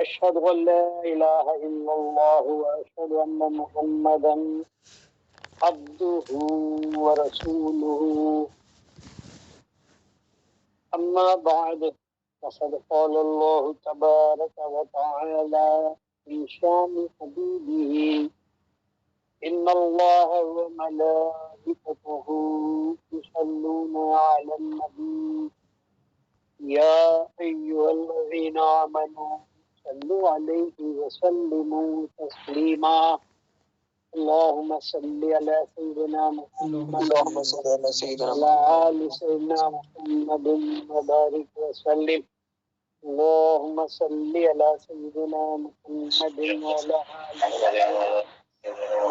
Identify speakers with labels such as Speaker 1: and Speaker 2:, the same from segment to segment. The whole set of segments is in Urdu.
Speaker 1: أشهد أن لا إله إلا الله وأشهد أن محمدا عبده ورسوله أما بعد فقد قال الله تبارك وتعالى في شان حبيبه إن الله وملائكته يصلون على النبي يا أيها الذين آمنوا صلوا عليه وسلموا تسليما اللهم صل على سيدنا محمد وعلى آل سيدنا محمد وبارك وسلم اللهم صل على سيدنا محمد وعلى آل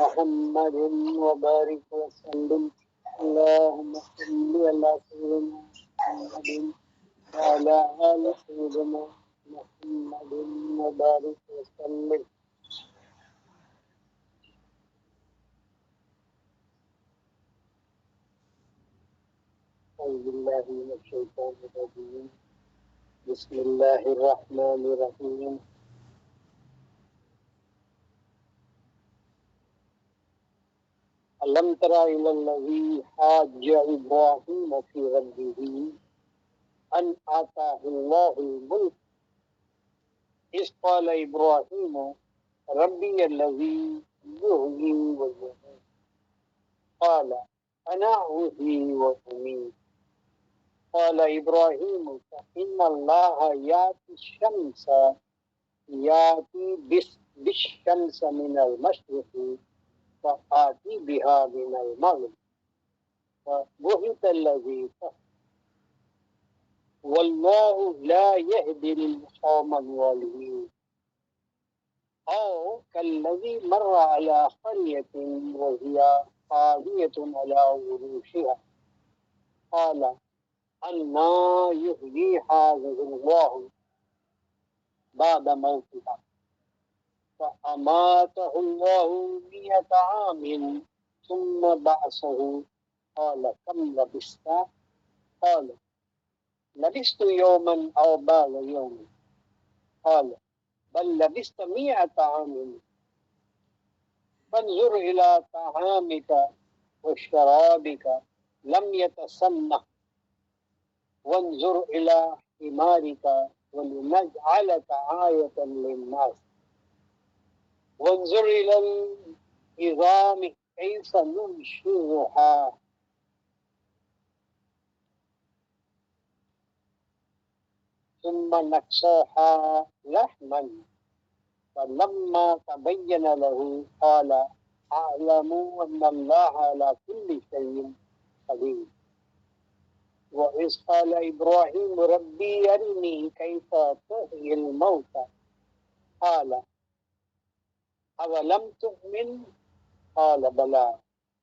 Speaker 1: محمد وبارك وسلم اللهم صل على سيدنا محمد وعلى آل سيدنا محمد وبارك وسلم أعوذ بالله من الشيطان الرجيم بسم الله الرحمن الرحيم ألم تر إلى الذي حاج إبراهيم في ربه أن آتاه الله الملك إذ قال إبراهيم ربي الذي يحيي ويميت قال أنا أحيي وأميت قال إبراهيم فإن الله يأتي بالشمس من المشرق فآتي بها من المغرب فبهت الذي كفر والله لا يهدي القوم الظالمين أو كالذي مر على قرية وهي خاوية على عروشها قال أنى يحيي هذه الله بعد موتها فأماته الله 100 عام ثم بعثه قال كم لبثت قال لبثت يوما أو بعض يوم قال بل لبثت 100 عام فانظر إلى طعامك وشرابك لم يتسنه وانظر إلى حمارك ولنجعلك آية للناس وانظر إلى العظام كيف ننشرها ثم نكسوها لحما فلما تبين له قال أعلم أن الله على كل شيء قدير وإذ قال إبراهيم ربي أرني كيف تحيي الموتى قال أولم تؤمن قال بلى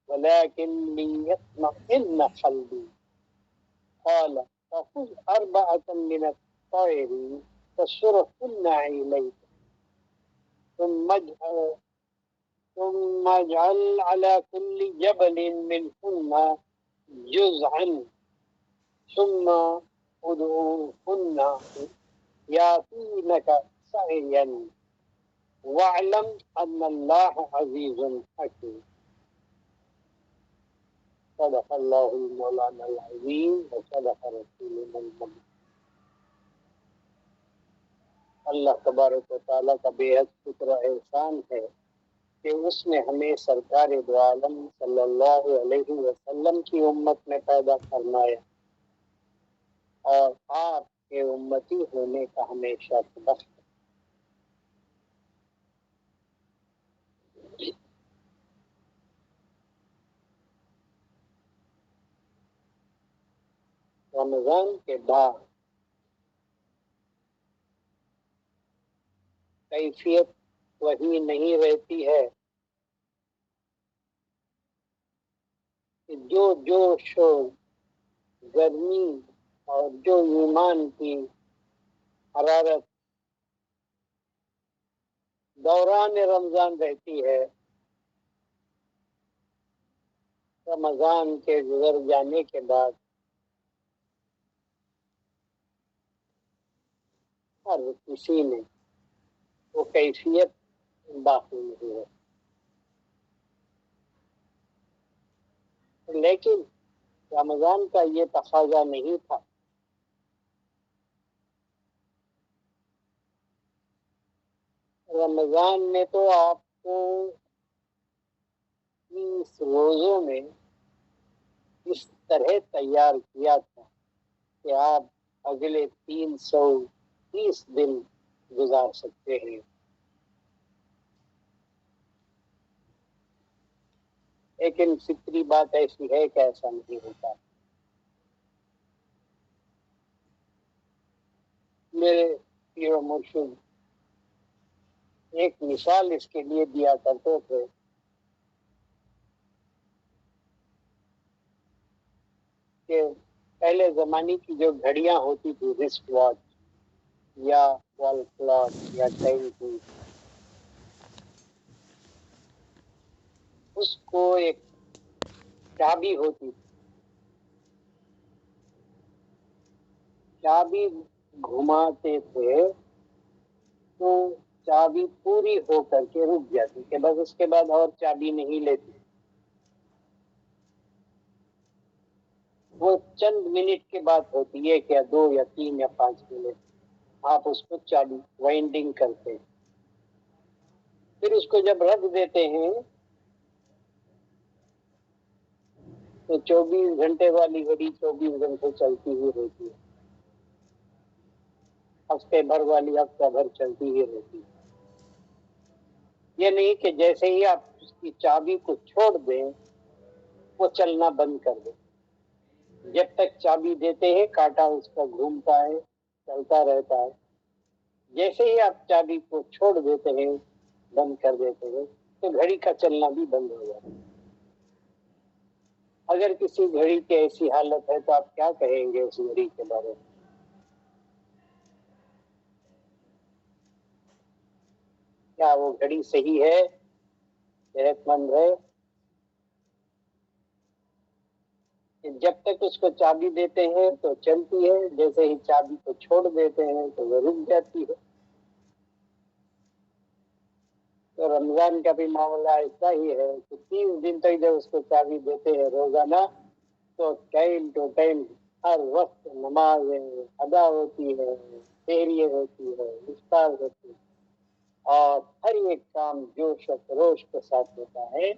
Speaker 1: ولكن ليطمئن قلبي قال فخذ 4 من الطير فصرهن إليك ثم اجعل على كل جبل منهن جزعا ثم ادعوهن يأتينك سعيا واعلم أن الله عزيز حكيم صدق الله مولانا العظیم وصدق رسولنا النبی. اللہ تبارک و تعالیٰ کا بے حد شکر و احسان ہے کہ اس نے ہمیں سرکار دو عالم صلی اللہ علیہ وسلم کی امت میں پیدا فرمایا اور آپ کے امتی ہونے کا ہمیں شرف بخشا. رمضان کے بعد کیفیت وہی نہیں رہتی ہے کہ جو جوش و گرمی اور جو ایمان کی حرارت دوران رمضان رہتی ہے رمضان کے گزر جانے کے بعد ہر کسی نے وہ کیفیت باقی نہیں ہے. لیکن رمضان کا یہ تقاضا نہیں تھا. رمضان میں تو آپ کو 30 روزوں میں اس طرح تیار کیا تھا کہ آپ اگلے 330 دن گزار سکتے ہیں. لیکن فطری بات ایسی ہے کہ ایسا نہیں ہوتا. میرے پیر و مرشد ایک مثال اس کے لیے دیا کرتے تھے کہ پہلے زمانے کی جو گھڑیاں ہوتی تھی، رسٹ واچ یا وال کلاک یا ٹائم کی، اس کو ایک چابی ہوتی تھی. چابی گھماتے تھے تو چابی پوری ہو کر کے رک جاتی کہ بس اس کے بعد اور چابی نہیں لیتی. وہ چند منٹ کے بعد ہوتی ہے، کیا 2 یا 3 یا 5 منٹ. آپ اس کو چابی وائنڈنگ کرتے ہیں، پھر اس کو جب رکھ دیتے ہیں تو 24 گھنٹے والی گھڑی 24 گھنٹے چلتی ہی رہتی ہے، ہفتے بھر والی ہفتہ بھر چلتی ہی رہتی ہے. یہ نہیں کہ جیسے ہی آپ اس کی چابی کو چھوڑ دیں وہ چلنا بند کر دیں. جب تک چابی دیتے ہیں کانٹا اس کا گھومتا ہے، چلتا رہتا ہے. جیسے ہی آپ چابی کو چھوڑ دیتے ہیں، بند کر دیتے ہیں، تو گھڑی کا چلنا بھی بند ہو جاتا ہے. اگر کسی گھڑی کی ایسی حالت ہے تو آپ کیا کہیں گے اس گھڑی کے بارے میں؟ کیا وہ گھڑی صحیح ہے، صحت مند ہے؟ جب تک اس کو چابی دیتے ہیں تو چلتی ہے، جیسے ہی چابی کو چھوڑ دیتے ہیں تو وہ رک جاتی ہے. تو رمضان کا بھی معاملہ ایسا ہی ہے کہ 30 دن تک جب اس کو چابی دیتے ہیں روزانہ تو ٹائم ٹو ٹائم ہر وقت نمازیں ادا ہوتی ہے، سحریے ہوتی ہے، افطار ہوتی ہے، اور ہر ایک کام جوش و خروش کے ساتھ ہوتا ہے.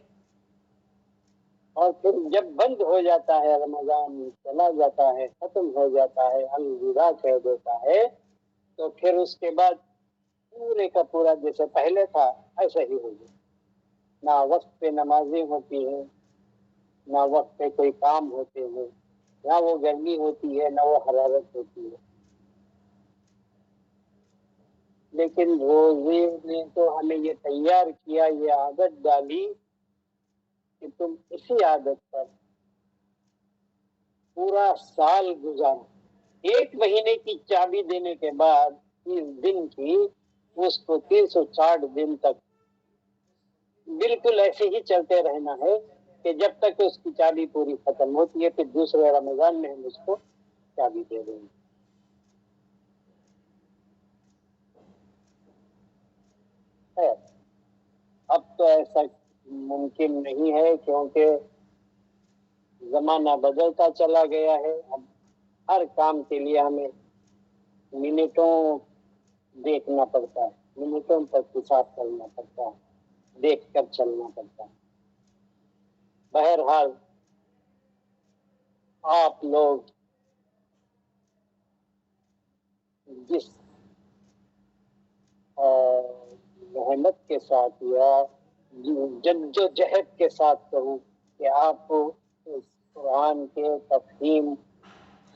Speaker 1: اور پھر جب بند ہو جاتا ہے، رمضان چلا جاتا ہے، ختم ہو جاتا ہے، الوداع کہہ دیتا ہے، تو پھر اس کے بعد پورے کا پورا جیسے پہلے تھا ایسا ہی ہو گیا. نہ وقت پہ نمازیں ہوتی ہیں، نہ وقت پہ کوئی کام ہوتے ہیں، نہ وہ گرمی ہوتی ہے، نہ وہ حرارت ہوتی ہے. لیکن روزے نے تو ہمیں یہ تیار کیا، یہ عادت ڈالی کہ تم اسی عادت پر پورا سال گزارو. 1 مہینے کی چابی دینے کے بعد 30 دن کی، اس کو 360 دن تک بالکل ایسے ہی چلتے رہنا ہے کہ جب تک اس کی چابی پوری ختم ہوتی ہے. پھر دوسرے رمضان میں ہم اس کو چابی دے دیں گے. اب تو ایسا ممکن نہیں ہے کیونکہ زمانہ بدلتا چلا گیا ہے. اب ہر کام کے لیے ہمیں منٹوں دیکھنا پڑتا ہے، منٹوں تک حساب کرنا پڑتا ہے، دیکھ کر چلنا پڑتا ہے. بہرحال آپ لوگ جس محنت کے ساتھ یا جد و جہد کے ساتھ کہوں کہ آپ اس قرآن کے تفہیم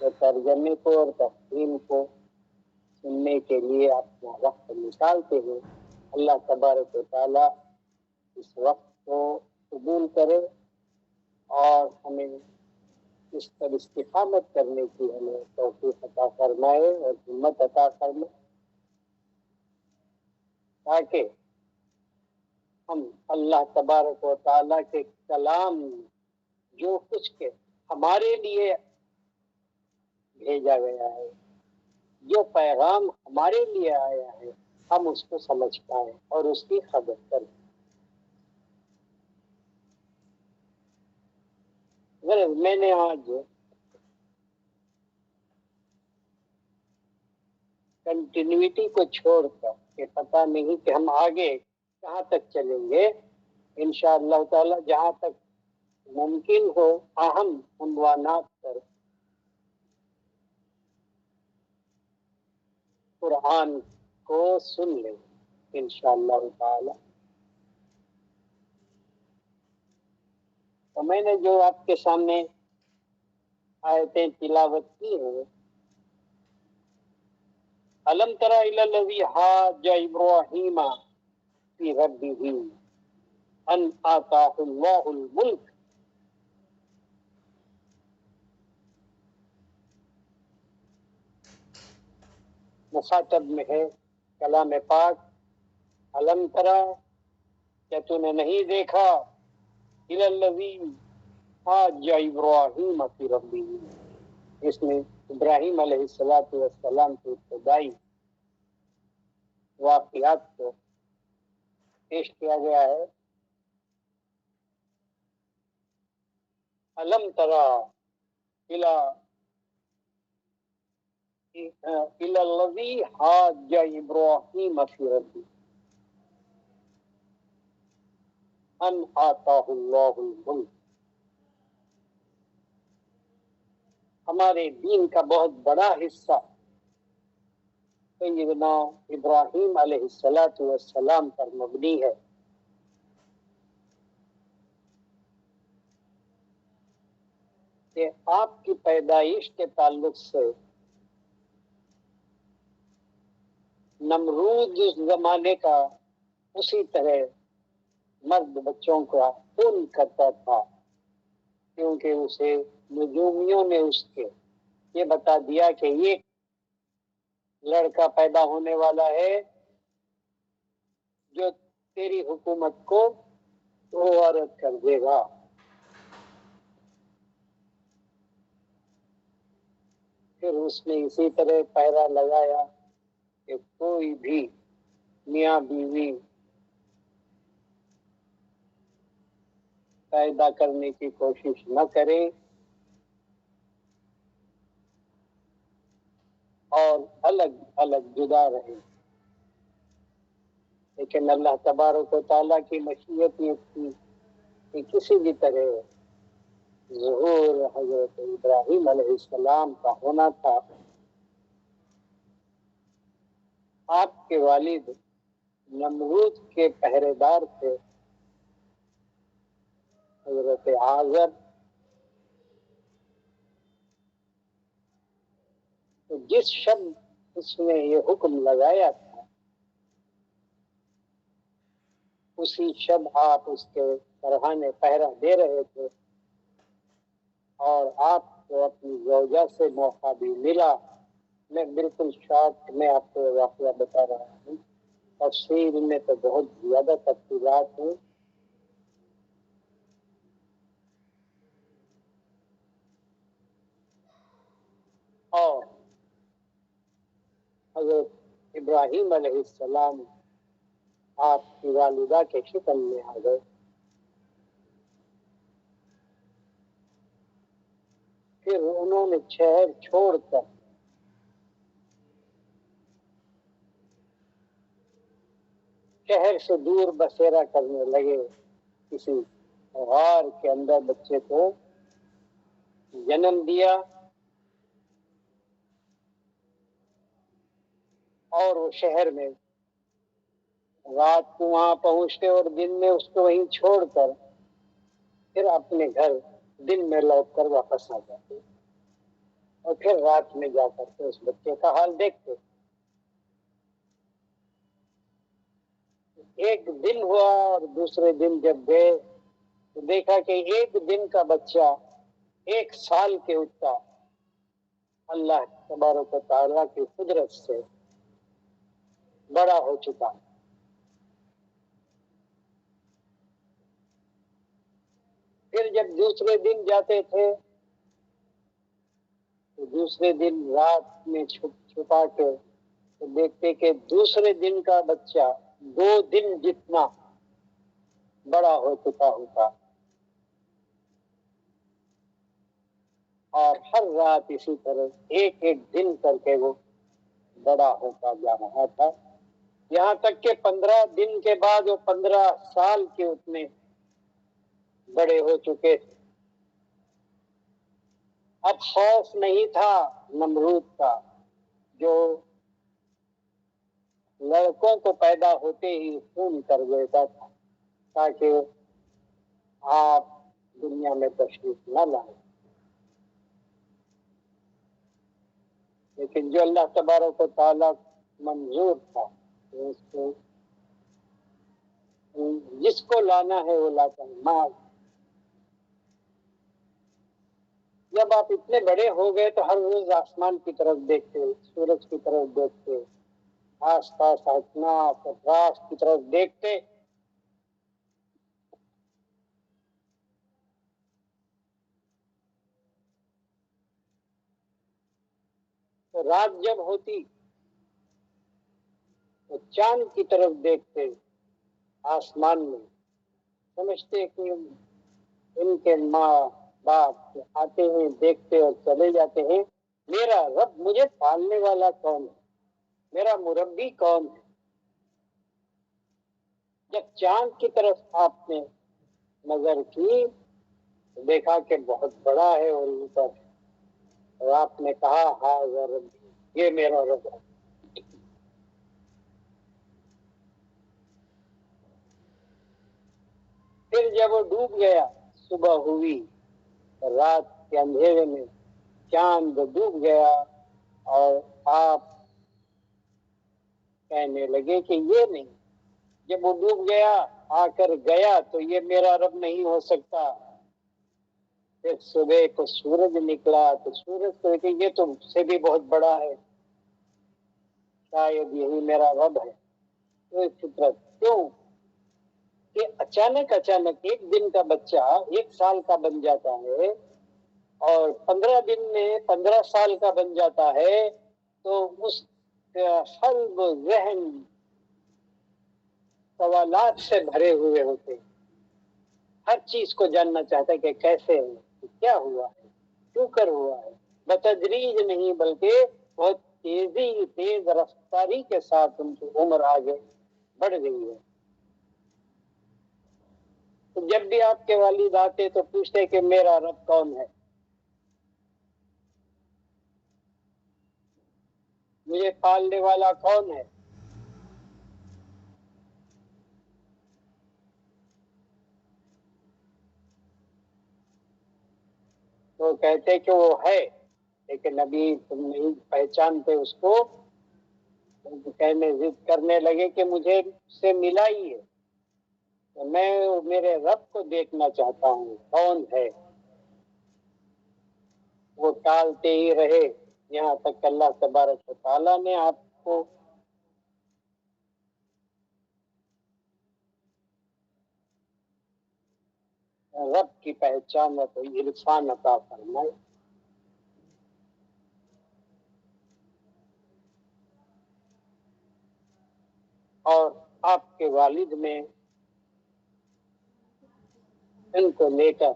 Speaker 1: کے ترجمے کو اور تفہیم کو سننے کے لیے اپنا وقت نکالتے ہیں، اللہ تبارک و تعالی اس وقت کو قبول کرے اور ہمیں اس پر استقامت کرنے کی ہمیں توفیق عطا فرمائے اور ہمت عطا فرمائے، تاکہ ہم اللہ تبارک و تعالی کے کلام جو کچھ کے ہمارے لیے بھیجا گیا ہے، جو پیغام ہمارے لیے آیا ہے، ہم اس کو سمجھ پائیں اور اس کی قدر کریں. میں نے آج کنٹینیوٹی کو چھوڑ کر کہ پتہ نہیں کہ ہم آگے کہاں تک چلیں گے، انشاءاللہ تعالی جہاں تک ممکن ہو اہم عنوانات پر قرآن کو سن لیں انشاءاللہ تعالی. تو میں نے جو آپ کے سامنے آیتیں تلاوت کی ہیں، الم تر الی الذی حاج ابراہیم فی ربہ ان آتاہ اللہ الملک، مخاطب میں ہے کلام پاک. الم ترا، کیا تو نے نہیں دیکھا، الی الذی حاج ابراہیم فی ربہ، اس میں ابراہیم علیہ السلام کے ابتدائی واقعات کو پیش کیا گیا ہے. الم ترا الی الذی حاج ابراہیم فی ربہ ان آتاہ اللہ الملک. ہمارے دین کا بہت بڑا حصہ سیدنا ابراہیم علیہ السلام پر مبنی ہے. کہ آپ کی پیدائش کے تعلق سے نمرود اس زمانے کا اسی طرح مرد بچوں کا خون کرتا تھا، کیونکہ اسے نجومیوں نے اس کے یہ بتا دیا کہ یہ لڑکا پیدا ہونے والا ہے جو تیری حکومت کو عورت کر دے گا. پھر اس نے اسی طرح پہرا لگایا کہ کوئی بھی میاں بیوی پیدا کرنے کی کوشش نہ کرے اور الگ الگ جدا رہے. لیکن اللہ تبارک و تعالیٰ کی مشیت یہ تھی کہ کسی بھی طرح ظہور حضرت ابراہیم علیہ السلام کا ہونا تھا. آپ کے والد نمرود کے پہرے دار تھے حضرت آزر. جس شب اس نے یہ حکم لگایا تھا اسی شب آپ اس کے سرحانے پہرا دے رہے تھے، اور آپ کو اپنی زوجہ سے موقع بھی ملا. میں بالکل شارٹ میں آپ کو واقعہ بتا رہا ہوں، تفصیل میں تو بہت زیادہ تفصیلات ہیں. اور حضرت ابراہیم علیہ السلام آپ کی والدہ کے شکل میں آ گئے. پھر انہوں نے شہر چھوڑ کر شہر سے دور بسیرا کرنے لگے. کسی غار کے اندر بچے کو جنم دیا اور وہ شہر میں رات کو وہاں پہنچتے اور دن میں اس کو وہیں چھوڑ کر پھر اپنے گھر دن میں لوٹ کر واپس آ جاتے اور پھر رات میں جا کر کے اس بچے کا حال دیکھتے. ایک دن ہوا اور دوسرے دن جب گئے تو دیکھا کہ ایک دن کا بچہ 1 سال کے اٹھتا اللہ تبارک و تعالیٰ کی قدرت سے بڑا ہو چکا. پھر جب دوسرے دن جاتے تھے تو دوسرے دن رات میں چھپا کے تو دیکھتے کہ دوسرے دن کا بچہ 2 دن جتنا بڑا ہو چکا ہوتا، اور ہر رات اسی طرح ایک ایک دن کر کے وہ بڑا ہوتا جا رہا تھا، یہاں تک کہ 15 دن کے بعد وہ 15 سال کے اتنے بڑے ہو چکے تھے۔ اب خوف نہیں تھا نمرود کا، جو لڑکوں کو پیدا ہوتے ہی خون کر دیتا تھا تاکہ آپ دنیا میں تشریف نہ لائیں، لیکن جو اللہ تبارک و تعالیٰ منظور تھا کہ اس کو جس کو لانا ہے وہ لاتا ہے۔ ماں جب آپ اتنے بڑے ہو گئے تو ہر روز آسمان کی طرف دیکھتے، سورج کی طرف دیکھتے، آس پاس اطراف اطراف کی طرف دیکھتے، تو رات جب ہوتی تو چاند کی طرف دیکھتے آسمان میں، سمجھتے کہ ان کے ماں باپ آتے ہیں، دیکھتے اور چلے جاتے ہیں، میرا رب مجھے پالنے والا کون ہے، میرا مربی کون ہے۔ جب چاند کی طرف آپ نے نظر کی تو دیکھا کہ بہت بڑا ہے اور اوپر، اور آپ نے کہا ہاں رب، یہ میرا رب ہے۔ پھر جب وہ ڈوب گیا، صبح ہوئی، رات کے اندھیرے میں چاند ڈوب گیا، اور آپ کہنے لگے کہ یہ نہیں، جب وہ ڈوب گیا آ کر گیا تو یہ میرا رب نہیں ہو سکتا۔ پھر صبح کو سورج نکلا تو سورج کو کہ یہ تو مجھ سے بھی بہت بڑا ہے، شاید یہی میرا رب ہے۔ تو فطرت کیوں کہ اچانک ایک دن کا بچہ 1 سال کا بن جاتا ہے، اور 15 دن میں 15 سال کا بن جاتا ہے، تو اس کا قلب ذہن سوالات سے بھرے ہوئے ہوتے، ہر چیز کو جاننا چاہتا ہے کہ کیسے ہے، کیا ہوا ہے، کیوں کر ہوا ہے، بتدریج نہیں بلکہ بہت تیز رفتاری کے ساتھ ان کی عمر آگے بڑھ گئی ہے۔ تو جب بھی آپ کے والد آتے تو پوچھتے کہ میرا رب کون ہے، مجھے پالنے والا کون ہے؟ تو کہتے کہ وہ ہے، لیکن ابھی تم نہیں پہچانتے اس کو۔ کہنے ضد کرنے لگے کہ مجھے اس سے ملا ہی ہے، تو میں میرے رب کو دیکھنا چاہتا ہوں، کون ہے۔ وہ ٹالتے ہی رہے، یہاں تک اللہ تبارک و تعالیٰ نے آپ کو رب کی پہچان اور عرفان عطا فرمائے۔ اور آپ کے والد میں ان کو لے کر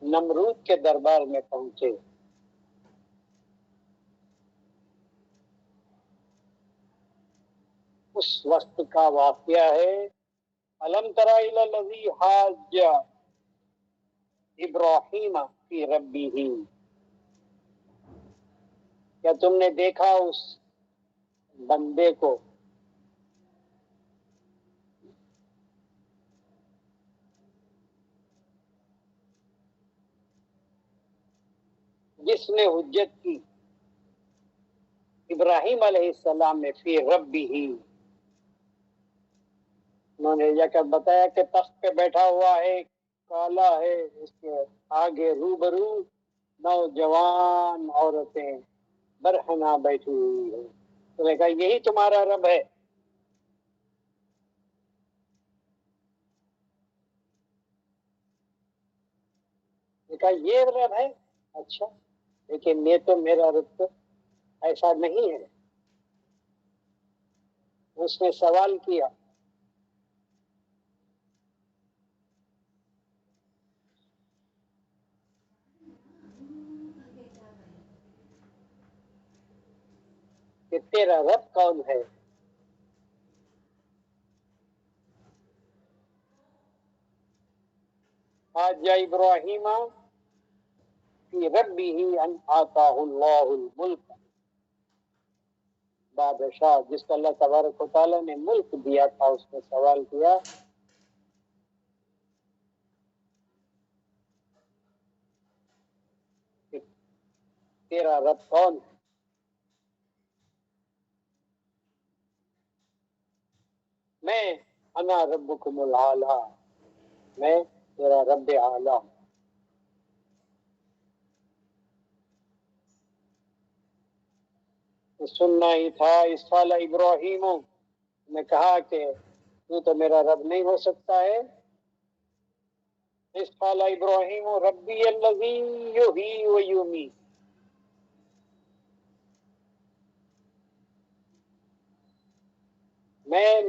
Speaker 1: نمرود کے دربار میں پہنچے۔ اس وقت کا واقعہ ہے، الم تر الی الذی حاج ابراہیم فی ربہ، کیا تم نے دیکھا اس بندے کو جس نے حجت کی ابراہیم علیہ السلام میں فی ربہ، انہوں نے جا کر بتایا کہ تخت پہ بیٹھا ہوا ہے، کالا ہے، اس کے آگے روبرو نوجوان عورتیں برہنہ بیٹھی ہوئی ہے۔ تو نے کہا یہی تمہارا رب ہے؟ نے کہا یہ رب ہے؟ اچھا، لیکن یہ تو میرا رب تو ایسا نہیں ہے۔ اس نے سوال کیا کہ تیرا رب کون ہے؟ حاج ابراہیم فی ربہ ان آتاہ اللہ الملک، بادشاہ جس کو اللہ تبارک و تعالیٰ نے ملک دیا تھا، اس نے سوال کیا کہ تیرا رب کون ہے؟ میں انا ربکم العالی، میں تیرا رب اعلیٰ۔ سننا ہی تھا اس قال ابراہیم نے کہا کہ تو میرا رب نہیں ہو سکتا ہے۔ اس قال ابراہیم ربی الذی یحیی و یمیت، میں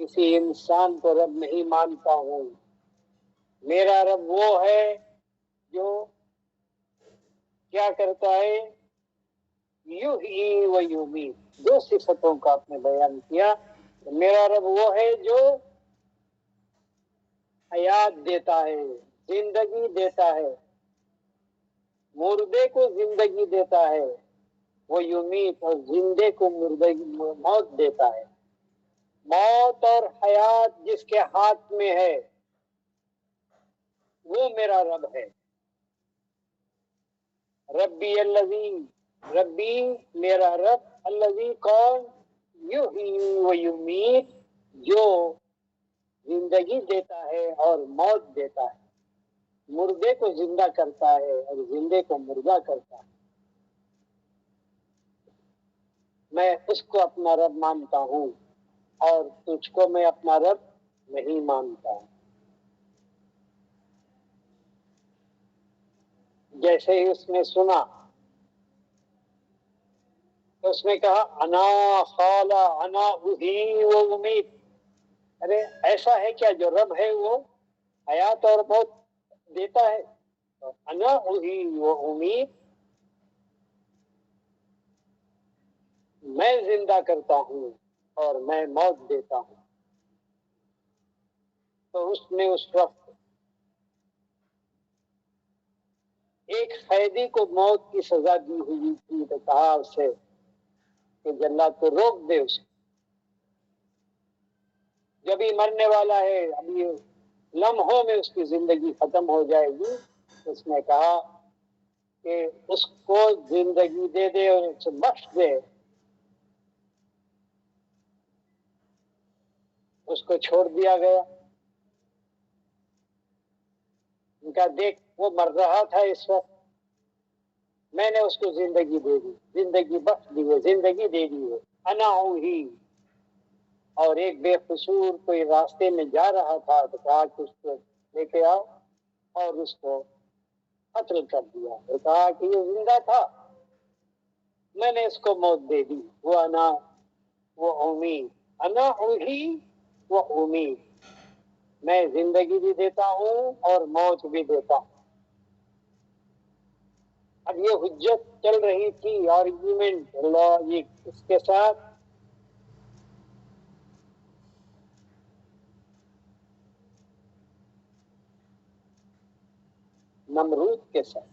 Speaker 1: کسی انسان کو رب نہیں مانتا ہوں، میرا رب وہ ہے جو کیا کرتا ہے، یحیی و یمیت، دو صفتوں کا آپ نے بیان کیا۔ میرا رب وہ ہے جو حیات دیتا ہے، زندگی دیتا ہے، مردے کو زندگی دیتا ہے، وہ یمیت، اور زندے کو موت دیتا ہے۔ موت اور حیات جس کے ہاتھ میں ہے وہ میرا رب ہے۔ ربی الذی، ربی میرا رب، الذی کون، یحیی و یمیت، جو زندگی دیتا ہے اور موت دیتا ہے، مردے کو زندہ کرتا ہے اور زندے کو مردہ کرتا ہے۔ میں اس کو اپنا رب مانتا ہوں اور تجھ کو میں اپنا رب نہیں مانتا ہوں۔ جیسے ہی اس نے سنا تو اس نے کہا انا خالا انا احیی و امیت، ارے ایسا ہے کیا جو رب ہے وہ حیات اور موت دیتا ہے؟ انا احیی و امیت، میں زندہ کرتا ہوں اور میں موت دیتا ہوں۔ تو اس نے اس وقت ایک قیدی کو موت کی سزا دی ہوئی تھی، تو کہا اسے کہ جلاد کو روک دے، اسے جب ہی مرنے والا ہے، ابھی لمحوں میں اس کی زندگی ختم ہو جائے گی۔ اس نے کہا کہ اس کو زندگی دے دے اور اسے بخش دے۔ اس کو چھوڑ دیا گیا۔ ان کا دیکھ وہ مر رہا تھا اس وقت، میں نے اس کو زندگی دے دی، زندگی بخش دی ہے، زندگی دے دی ہے، انا ہوں ہی۔ اور ایک بے قصور کوئی راستے میں جا رہا تھا تو کہا کہ اس کو لے کے آؤ، اور اس کو قتل کر دیا۔ اور کہا کہ یہ زندہ تھا، میں نے اس کو موت دے دی۔ وہ انا وہ امید، انا ہی وہ امید، میں زندگی بھی دیتا ہوں اور موت بھی دیتا ہوں۔ اب یہ حجت چل رہی تھی، آرگیومنٹ لاجک اس کے ساتھ نمرود کے ساتھ،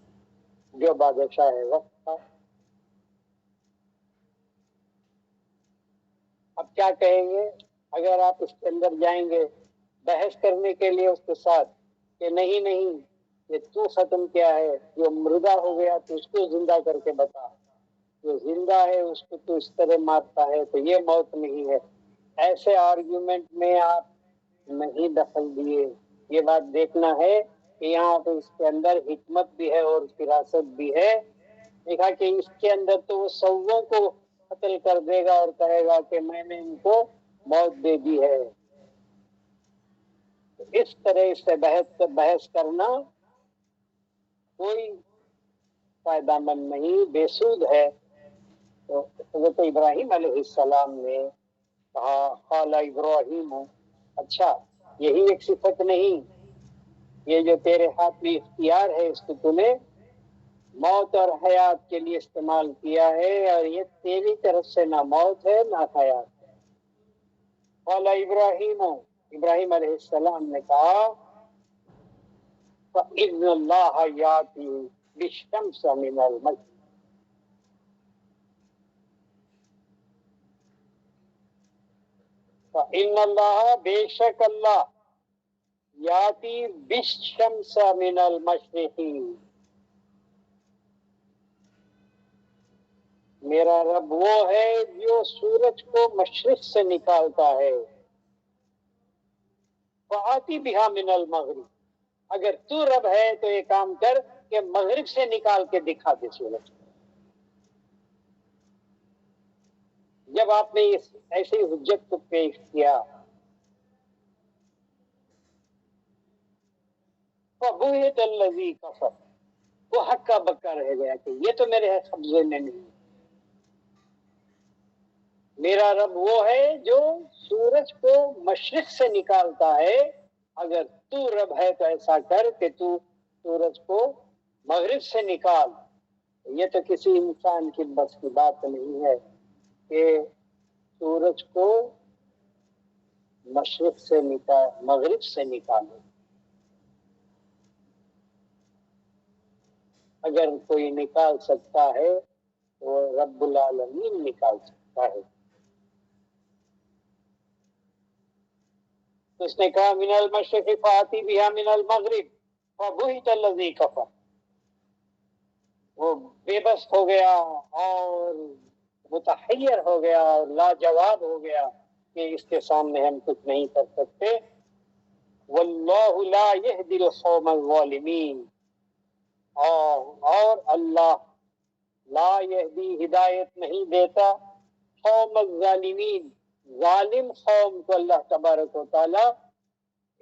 Speaker 1: جو بادشاہ وقت تھا۔ اب کیا کہیں گے اگر آپ اس کے اندر جائیں گے بحث کرنے کے لیے اس کے ساتھ کہ نہیں نہیں، یہ تو ختم کیا ہے، جو مردہ ہو گیا تو اس کو زندہ کر کے بتا، جو زندہ ہے اس کو تو اس طرح مارتا ہے تو یہ موت نہیں ہے۔ ایسے آرگیومنٹ میں آپ نہیں دخل دیے۔ یہ بات دیکھنا ہے کہ یہاں پہ اس کے اندر حکمت بھی ہے اور فراست بھی ہے۔ دیکھا کہ اس کے اندر تو وہ سووں کو قتل کر دے گا اور کہے گا کہ میں نے ان کو موت دے دی ہے۔ اس طرح سے بحث کرنا کوئی فائدہ مند نہیں، بے سود ہے۔ تو حضرت ابراہیم علیہ السلام نے کہا قال ابراہیم، اچھا یہی ایک صفت نہیں، یہ جو تیرے ہاتھ میں اختیار ہے اس کو تو نے موت اور حیات کے لیے استعمال کیا ہے، اور یہ تیری طرف سے نہ موت ہے نہ حیات ہے۔ قال ابراہیم، ابراہیم علیہ السلام نے کہا فَإِنَّ اللَّهَ يَأْتِي بِالشَّمْسِ مِنَ الْمَشْرِقِ، فَإِنَّ اللَّهَ بے شک اللہ یاتی بالشمس من المشرقی، میرا رب وہ ہے جو سورج کو مشرق سے نکالتا ہے، فآتی بہا من المغرب، اگر تو رب ہے تو یہ کام کر کہ مغرب سے نکال کے دکھا دے سورج کو۔ جب آپ نے اس ایسی حجت کو پیش کیا، فبہت الذی کفر، وہ ہکا بکا رہ گیا کہ یہ تو میرے قبضے میں نہیں، میرا رب وہ ہے جو سورج کو مشرق سے نکالتا ہے، اگر تو رب ہے تو ایسا کر کہ تو سورج کو مغرب سے نکال۔ یہ تو کسی انسان کی بس کی بات نہیں ہے کہ سورج کو مشرق سے مغرب سے نکالے، اگر کوئی نکال سکتا ہے تو رب العالمین نکال سکتا ہے۔ اس نے کہا من المشرق فآتی بہا من المغرب فبہت الذی کفر، وہ بے بس ہو گیا اور متحیر ہو گیا اور لاجواب ہو گیا کہ اس کے سامنے ہم کچھ نہیں کر سکتے۔ واللہ لا یہدی القوم الظالمین، اور اللہ لا یہدی ہدایت نہیں دیتا قوم الظالمین، ظالم قوم کو اللہ تبارک و تعالی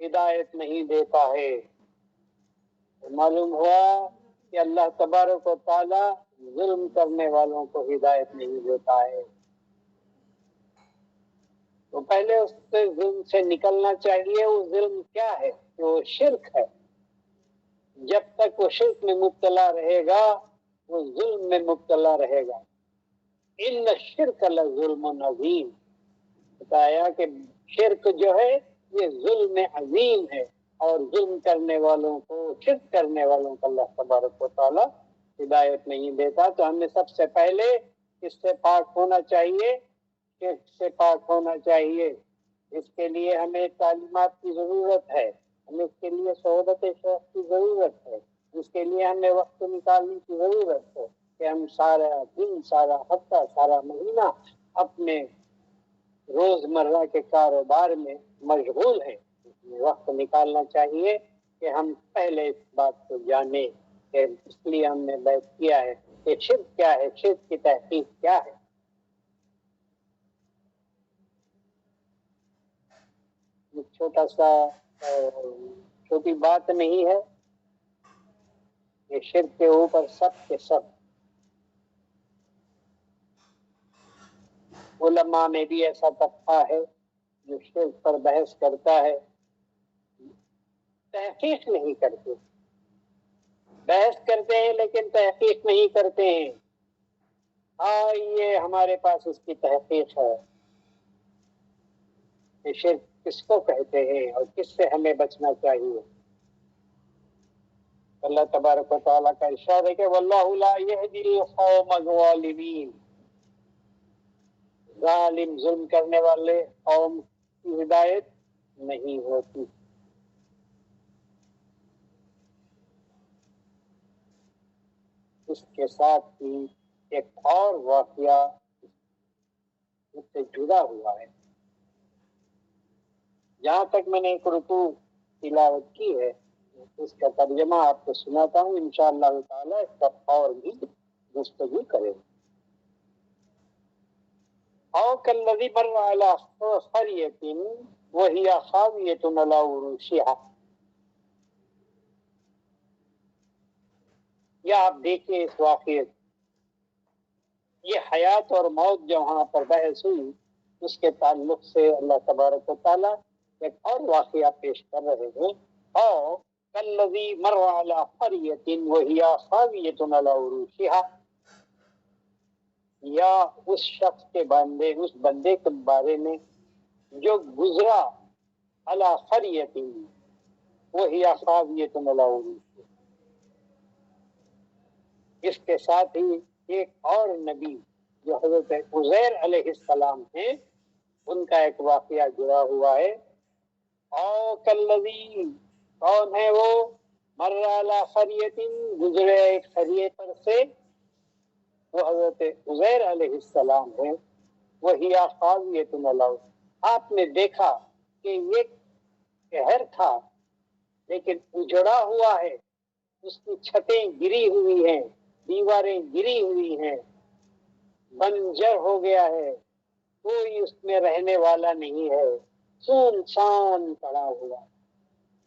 Speaker 1: ہدایت نہیں دیتا ہے۔ معلوم ہوا کہ اللہ تبارک و تعالی ظلم کرنے والوں کو ہدایت نہیں دیتا ہے، تو پہلے اس سے ظلم سے نکلنا چاہیے۔ وہ ظلم کیا ہے؟ کہ وہ شرک ہے، جب تک وہ شرک میں مبتلا رہے گا وہ ظلم میں مبتلا رہے گا۔ ان الشرک لظلم عظیم، بتایا کہ شرک جو ہے یہ ظلم عظیم ہے، اور ظلم کرنے والوں کو، شرک کرنے والوں کو اللہ تبارک و تعالی ہدایت نہیں دیتا۔ تو ہمیں سب سے پہلے اس سے پاک ہونا چاہیے، شرک سے پاک ہونا چاہیے۔ اس کے لیے ہمیں تعلیمات کی ضرورت ہے، ہمیں اس کے لیے صحبت شیخ کی ضرورت ہے، اس کے لیے ہمیں وقت نکالنے کی ضرورت ہے کہ ہم سارا دن، سارا ہفتہ، سارا مہینہ اپنے روزمرہ کے کاروبار میں مشغول ہیں۔ وقت نکالنا چاہیے کہ ہم پہلے اس بات کو جانیں کہ اس لیے ہم نے بیعت کیا ہے کہ شرک کیا ہے، شرک کی تحقیق کیا ہے۔ چھوٹا سا چھوٹی بات نہیں ہے، یہ شرک کے اوپر سب کے سب علماء میں بھی ایسا طبقہ ہے جو شرک پر بحث کرتا ہے، تحقیق نہیں کرتے، بحث کرتے ہیں لیکن تحقیق نہیں کرتے ہیں۔ یہ ہمارے پاس اس کی تحقیق ہے کہ شرک کس کو کہتے ہیں اور کس سے ہمیں بچنا چاہیے۔ اللہ تبارک و تعالیٰ کا ارشاد ہے کہ واللہ لا یہدی القوم الظالمین، ظالم، ظلم کرنے والے قوم کی ہدایت نہیں ہوتی۔ اس کے ساتھ ہی ایک اور واقعہ اس سے جڑا ہوا ہے۔ جہاں تک میں نے ایک رکوع تلاوت کی ہے اس کا ترجمہ آپ کو سناتا ہوں، انشاءاللہ تعالی اس پر اور بھی گفتگو کریں۔ او کالذی مر علی قریۃ وہی خاویۃ علی عروشہا، یا آپ دیکھیں اس واقعے، یہ حیات اور موت جو وہاں پر بحث ہوئی اس کے تعلق سے اللہ تبارک و تعالیٰ ایک اور واقعہ پیش کر رہے ہیں، اور کالذی مر علی قریۃ وہی خاویۃ علی عروشها، یا اس شخص کے بندے کے بارے میں جو گزرا علی قریۃ وہی خاویۃ علی عروشها۔ اس کے ساتھ ہی ایک اور نبی جو حضرت عزیر علیہ السلام ہیں، ان کا ایک واقعہ جڑا ہوا ہے۔ او کالذی، کون ہے وہ؟ مر علی قریۃ، گزرے ایک قریے پر سے، وہ حضرت عزیر علیہ السلام ہیں، وہی خاویۃ علی عروشها۔ آپ نے دیکھا کہ یہ شہر تھا لیکن اجڑا ہوا ہے، اس کی چھتیں گری ہوئی ہیں، دیواریں گری ہوئی ہیں، بنجر ہو گیا ہے، کوئی اس میں رہنے والا نہیں ہے، سنسان پڑا ہوا۔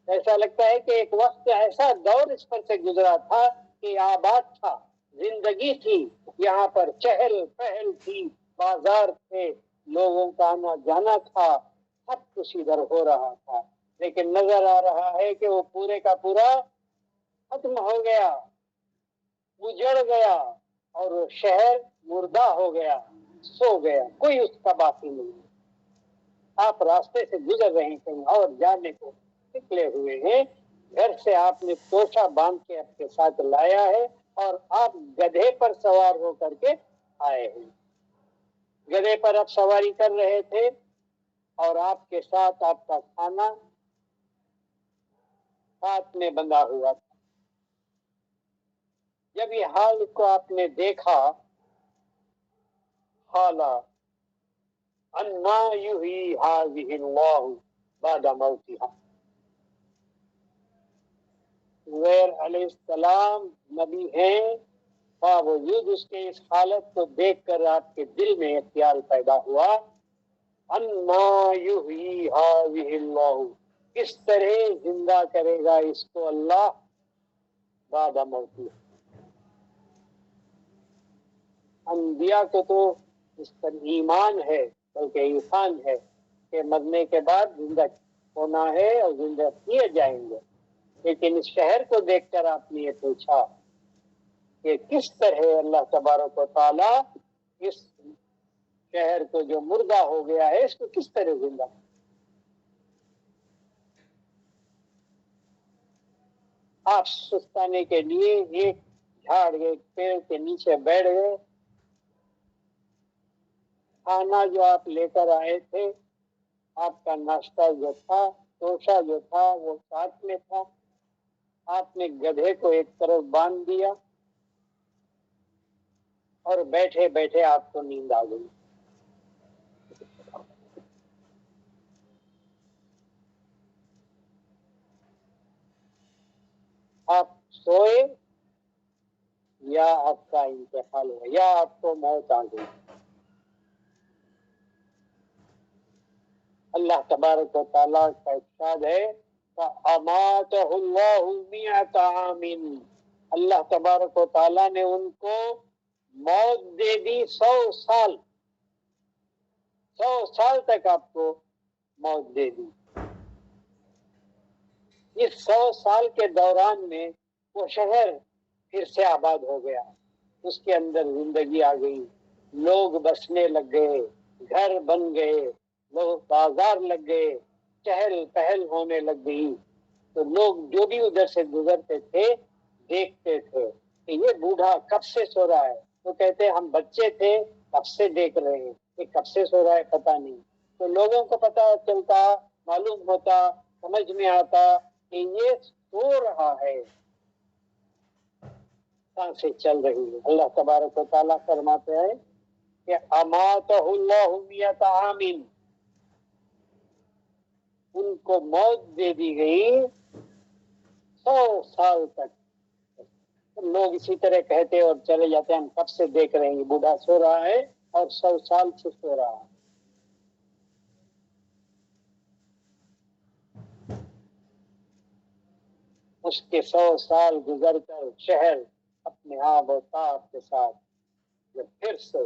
Speaker 1: ایسا لگتا ہے کہ ایک وقت ایسا دور اس پر سے گزرا تھا کہ آباد تھا، زندگی تھی، یہاں پر چہل پہل تھی، بازار تھے، لوگوں کا آنا جانا تھا، سب کچھ ادھر ہو رہا تھا، لیکن نظر آ رہا ہے کہ وہ پورے کا پورا ختم ہو گیا، اجڑ گیا، اور وہ شہر مردہ ہو گیا، سو گیا، کوئی اس کا باقی نہیں۔ آپ راستے سے گزر رہے ہیں، کہیں اور جانے کو نکلے ہوئے ہیں، گھر سے آپ نے توشہ باندھ کے اپنے ساتھ لایا ہے، اور آپ گدھے پر سوار ہو کر کے آئے ہیں۔ گدھے پر آپ سواری کر رہے تھے، اور آپ کے ساتھ آپ کا کھانا ساتھ میں بندھا ہوا تھا۔ جب یہ حال کو آپ نے دیکھا، حالا انا یحیی ھذہ اللہ بعد موتہا، عزیر علیہ السلام نبی ہیں، باوجود اس کے اس حالت کو دیکھ کر آپ کے دل میں ایک خیال پیدا ہوا، انا یحیی ھذہ اللہ، کس طرح زندہ کرے گا اس کو اللہ بعد موتہا۔ انبیاء کو تو اس پر ایمان ہے، بلکہ عرفان ہے کہ مرنے کے بعد زندہ ہونا ہے اور زندہ کیے جائیں گے، لیکن اس شہر کو دیکھ کر آپ نے یہ پوچھا کہ کس طرح اللہ تبارک و تعالی اس شہر کو جو مردہ ہو گیا ہے اس کو کس طرح زندہ۔ آپ سستانے کے لیے ایک جھاڑ ایک پیڑ کے نیچے بیٹھ گئے، کھانا جو آپ لے کر آئے تھے، آپ کا ناشتہ جو تھا، توشہ جو تھا، وہ ساتھ میں تھا، آپ نے گدھے کو ایک طرف باندھ دیا، اور بیٹھے بیٹھے آپ کو نیند آ گئی۔ آپ سوئے یا آپ کا انتقال ہوا، یا آپ کو موت آ گئی۔ اللہ تبارک و تعالیٰ کا ارشاد ہے فَأَمَاتَهُ اللَّهُ مِئَةَ عَامٍ، اللہ تبارک و تعالیٰ نے ان کو موت دے دی 100 سال، 100 سال تک آپ کو موت دے دی۔ اس 100 سال کے دوران میں وہ شہر پھر سے آباد ہو گیا، اس کے اندر زندگی آ گئی، لوگ بسنے لگ گئے، گھر بن گئے، لوگ بازار لگ گئے، چہل پہل ہونے لگ گئی، تو لوگ جو بھی ادھر سے گزرتے تھے دیکھتے تھے کہ یہ بوڑھا کب سے سو رہا ہے، تو کہتے ہم بچے تھے کب سے دیکھ رہے ہیں کہ کب سے سو رہا ہے پتہ نہیں، تو لوگوں کو پتہ چلتا، معلوم ہوتا، سمجھ میں آتا کہ یہ سو رہا ہے، سانسیں چل رہی ہے۔ اللہ تبارک و تعالیٰ فرماتے ہیں کہ اماتہ اللہ مئۃ عام، ان کو موت دے دی گئی 100 سال تک۔ لوگ اسی طرح کہتے اور چلے جاتے ہیں ہم کب سے دیکھ رہے ہیں بوڑھا سو رہا ہے اور 100 سال سے سو رہا ہے۔ اس کے 100 سال گزر کر شہر اپنے آب و تاب کے ساتھ جب پھر سے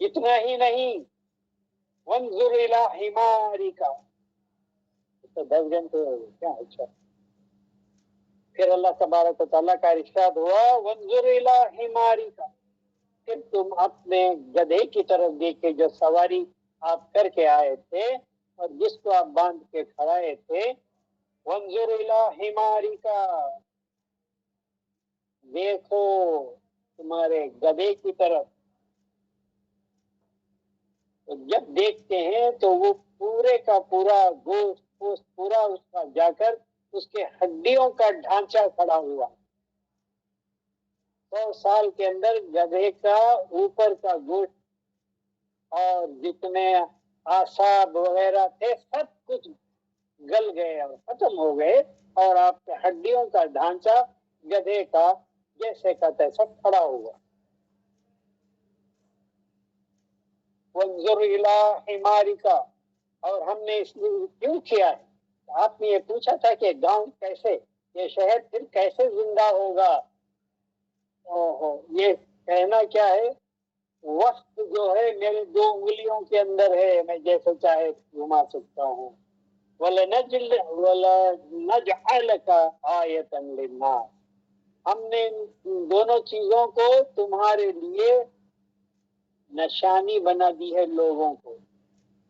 Speaker 1: اتنا ہی نہیں، وانظر الی حمارک، تو 10 گھنٹے ہو گئے کیا؟ اچھا، پھر اللہ تبارک و تعالیٰ کا ارشاد ہوا وانظر الی حمارک، پھر تم اپنے گدھے کی طرف دیکھے جو سواری آپ کر کے آئے تھے اور جس کو آپ باندھ کے کھڑائے تھے، وانظر الی حمارک، دیکھو تمہارے گدھے کی طرف۔ تو جب دیکھتے ہیں تو وہ پورے کا پورا گوشت پورا اس کا جا کر اس کے ہڈیوں کا ڈھانچہ کھڑا ہوا۔ 100 سال کے اندر گدھے کا اوپر کا گوشت اور جتنے اعصاب وغیرہ تھے سب کچھ گل گئے اور ختم ہو گئے، اور آپ کے ہڈیوں کا ڈھانچہ گدھے کا جیسے کا تیسا کھڑا ہوا۔ وانظر الی حمارک، اور ہم نے اس لیے کیوں کیا ہے؟ آپ نے یہ پوچھا تھا کہ گاؤں کیسے، یہ شہر پھر کیسے زندہ ہوگا؟ یہ کہنا کیا ہے، وقت جو ہے میرے 2 انگلیوں کے اندر ہے، میں جیسے چاہے گھما سکتا ہوں۔ وَلَنَجْعَلَكَ آیَةً لِلنَّاسِ، ہم نے ان دونوں چیزوں کو تمہارے لیے نشانی بنا دی ہے لوگوں کو۔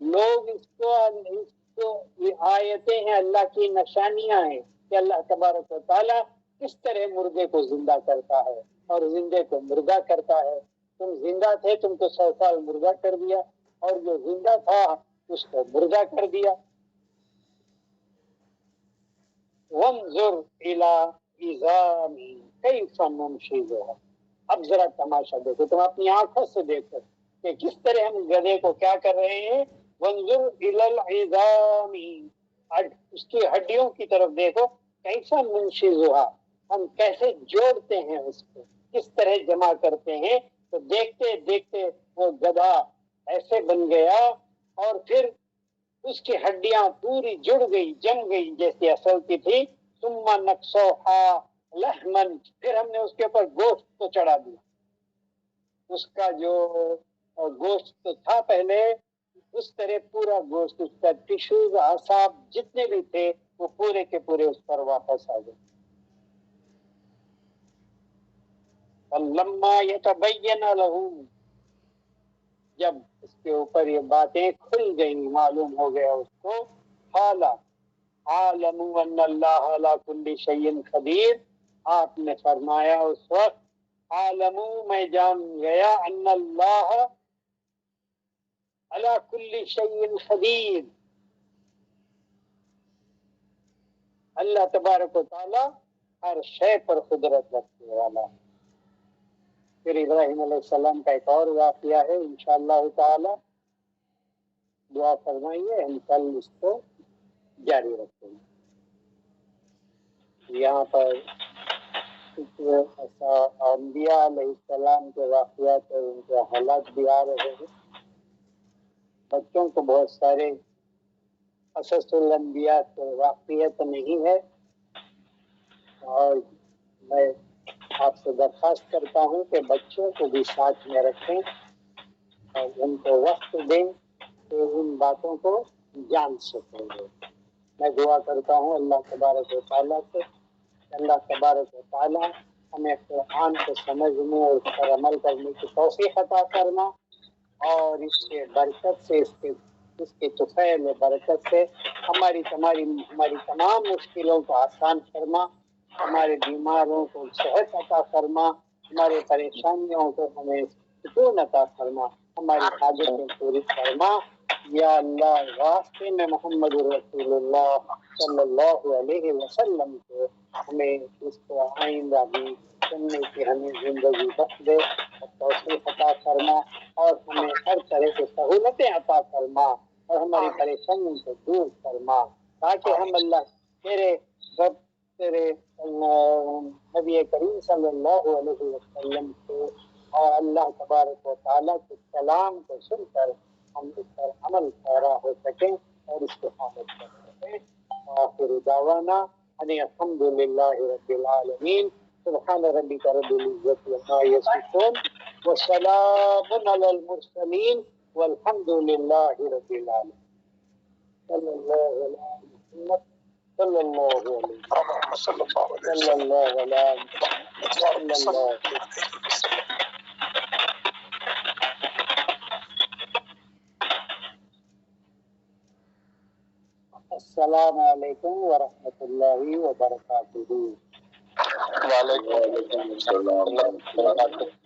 Speaker 1: لوگ اس کو یہ آیتیں ہیں، اللہ کی نشانیاں ہیں کہ اللہ تبارک و تعالیٰ کس طرح مردے کو زندہ کرتا ہے اور زندے کو مردہ کرتا ہے۔ تم زندہ تھے، تم کو 100 سال مردہ کر دیا، اور جو زندہ تھا اس کو مردہ کر دیا۔ وانظر الی عظام کیف ننشزها، اب ذرا تماشا دیکھو، تم اپنی آنکھوں سے دیکھو کہ کس طرح ہم گدھے کو کیا کر رہے ہیں۔ وانظر الی العظام، اس کی ہڈیوں کی طرف دیکھو، کیف ننشزها، ہم کیسے جوڑتے ہیں اس کو، کس طرح جمع کرتے ہیں۔ تو دیکھتے دیکھتے وہ گدھا ایسے بن گیا، اور پھر اس کی ہڈیاں پوری جڑ گئی، جم گئی جیسے اصل کی تھی۔ ثم نکسوہا لحما، پھر ہم نے اس کے اوپر گوشت کو چڑھا دیا۔ اس کا جو گوشت تو تھا پہلے، اس طرح پورا گوشت، اس کا ٹشوز اعصاب جتنے بھی تھے وہ پورے کے پورے اس پر واپس آ گئے۔ فَلَمَّا يَتَبَيَّنَ لَهُ، جب اس کے اوپر یہ باتیں کھل گئی، معلوم ہو گیا اس کو، قال عالم ان اللہ علی کل شیء قدیر، آپ نے فرمایا اس وقت، عالم میں جان گیا، ان اللہ علی کل شیء قدیر، اللہ تبارک و تعالی ہر شے پر قدرت رکھنے والا ہے۔ پھر ابراہیم علیہ السلام کا ایک اور واقعہ ہے، انشاءاللہ تعالی دعا فرمائیے، ہم کل اس کو جاری رکھیں گے۔ یہاں پر انبیاء علیہ السلام کے واقعات اور ان کے حالات بھی آ رہے ہیں۔ بچوں کو بہت سارے قصص الانبیاء کے واقعات نہیں ہے، اور میں آپ سے درخواست کرتا ہوں کہ بچوں کو بھی ساتھ میں رکھیں اور ان کو وقت دیں کہ ان باتوں کو جان سکیں گے۔ میں دعا کرتا ہوں اللہ تبارک و تعالیٰ سے، اللہ تبارک و تعالیٰ ہمیں قرآن کو سمجھنے اور اس پر عمل کرنے کی توفیق عطا فرما، اور اس کے برکت سے، اس کے طفیل برکت سے ہماری تمام مشکلوں کو آسان فرما، ہمارے بیماروں کو صحت عطا فرما، ہمارے پریشانیوں کو ہمیں سکون عطا فرما، ہماری حاجتیں پوری فرما۔ یا اللہ، واسطے میں محمد رسول اللہ صلی اللہ علیہ وسلم کو ہمیں اس کو آئندہ بھی سننے کی ہمیں زندگی بخش دے اور توفیق عطا فرما، اور ہمیں ہر طرح کی سہولتیں عطا فرما، اور ہماری پریشانیوں کو دور فرما، تاکہ ہم اللہ تیرے رب، تیرے نبی کریم صلی اللہ علیہ وسلم کو اور اللہ تبارک و تعالیٰ کے کلام کو سن کر ہم اس پر عمل پیرا ہو سکیں اور اس کو حامل کر سکیں۔ آخر دعوانا ان الحمد للہ رب العالمین، سبحان ربک رب العزت عما یصفون، وسلام علی المرسلین والحمد للہ رب العالمین. صلی اللہ علیہ محمد صلی اللہ علیہ
Speaker 2: صلی اللہ علیہ
Speaker 1: صلی
Speaker 2: وسلم.
Speaker 1: اللہ علیہ صلی اللہ علیہ. السلام علیکم ورحمۃ اللہ وبرکاتہ.
Speaker 2: وعلیکم السلام ورحمۃ اللہ وبرکاتہ.